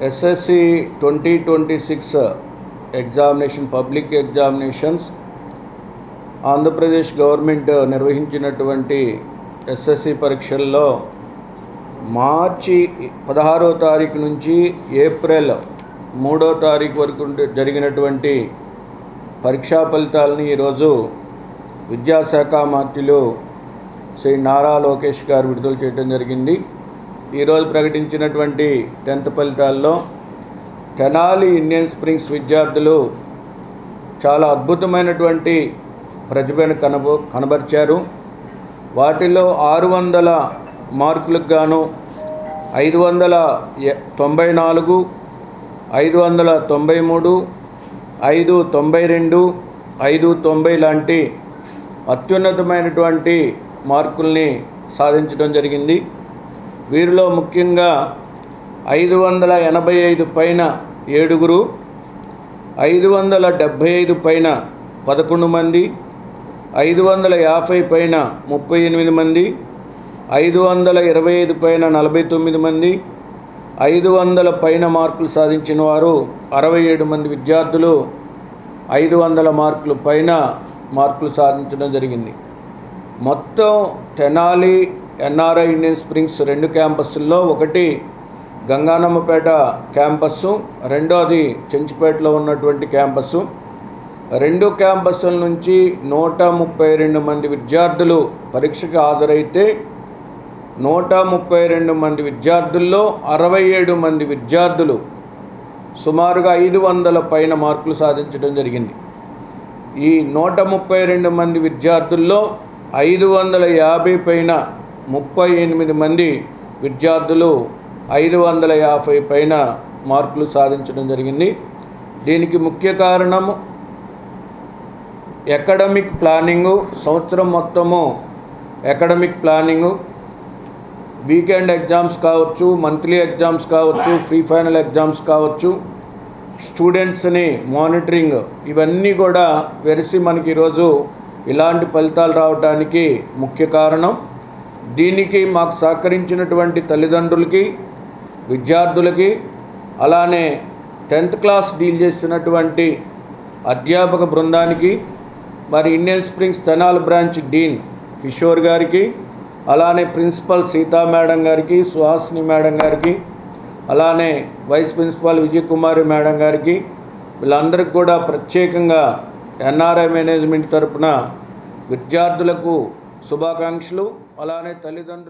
SSC 2026 examination public examinations Andhra Pradesh government నిర్వహించినటువంటి SSC పరీక్షల్లో మార్చి 16వ తారీఖు నుంచి ఏప్రిల్ 3వ తారీఖు వరకు జరిగినటువంటి పరీక్షా ఫలితాలని ఈరోజు విద్యాశాఖ మంత్రులు శ్రీ నారా లోకేష్ గారు విడుదల చేయడం జరిగింది. ఈరోజు ప్రకటించినటువంటి 10th ఫలితాల్లో తెనాలి ఇండియన్ స్ప్రింగ్స్ విద్యార్థులు చాలా అద్భుతమైనటువంటి ప్రతిభను కనబరిచారు. వాటిలో 600 మార్కులకు గాను 594, 593, 592, 590 లాంటి అత్యున్నతమైనటువంటి మార్కుల్ని సాధించడం జరిగింది. వీరిలో ముఖ్యంగా 585 పైన 7, 575 పైన 11 మంది, 550 పైన 38 మంది, 525 పైన 49 మంది, 500 పైన మార్కులు సాధించిన వారు 67 మంది విద్యార్థులు 500 మార్కుల పైన మార్కులు సాధించడం జరిగింది. మొత్తం తెనాలి ఎన్ఆర్ఐ ఇండియన్ స్ప్రింగ్స్ 2 క్యాంపస్ల్లో, ఒకటి గంగానమ్మపేట క్యాంపస్సు, రెండోది చెంచుపేటలో ఉన్నటువంటి క్యాంపస్సు. 2 క్యాంపస్ల నుంచి 132 మంది విద్యార్థులు పరీక్షకు హాజరైతే 132 మంది విద్యార్థుల్లో 67 మంది విద్యార్థులు సుమారుగా 500 పైన మార్కులు సాధించడం జరిగింది. ఈ 132 మంది విద్యార్థుల్లో 550 పైన 38 మంది విద్యార్థులు 550 పైన మార్కులు సాధించడం జరిగింది. దీనికి ముఖ్య కారణం అకాడమిక్ ప్లానింగు, సంవత్సరం మొత్తము అకాడమిక్ ప్లానింగు, వీకెండ్ ఎగ్జామ్స్ కావచ్చు, మంత్లీ ఎగ్జామ్స్ కావచ్చు, ఫ్రీ ఫైనల్ ఎగ్జామ్స్ కావచ్చు, స్టూడెంట్స్ని మానిటరింగ్, ఇవన్నీ కూడా వెరిసి మనకి ఈరోజు ఇలాంటి ఫలితాలు రావడానికి ముఖ్య కారణం. దీనికి మాకు సహకరించినటువంటి తల్లిదండ్రులకి, విద్యార్థులకి, అలానే 10th క్లాస్ డీల్ చేసినటువంటి అధ్యాపక బృందానికి, మరి Indian Springs Tenali branch dean Kishore గారికి, అలానే ప్రిన్సిపల్ సీతా మేడం గారికి, సుహాసిని మేడం గారికి, అలానే వైస్ ప్రిన్సిపాల్ విజయకుమారి మేడం గారికి, వీళ్ళందరికీ కూడా ప్రత్యేకంగా ఎన్ఆర్ఐ మేనేజ్మెంట్ తరపున విద్యార్థులకు శుభాకాంక్షలు, అలానే తల్లిదండ్రులు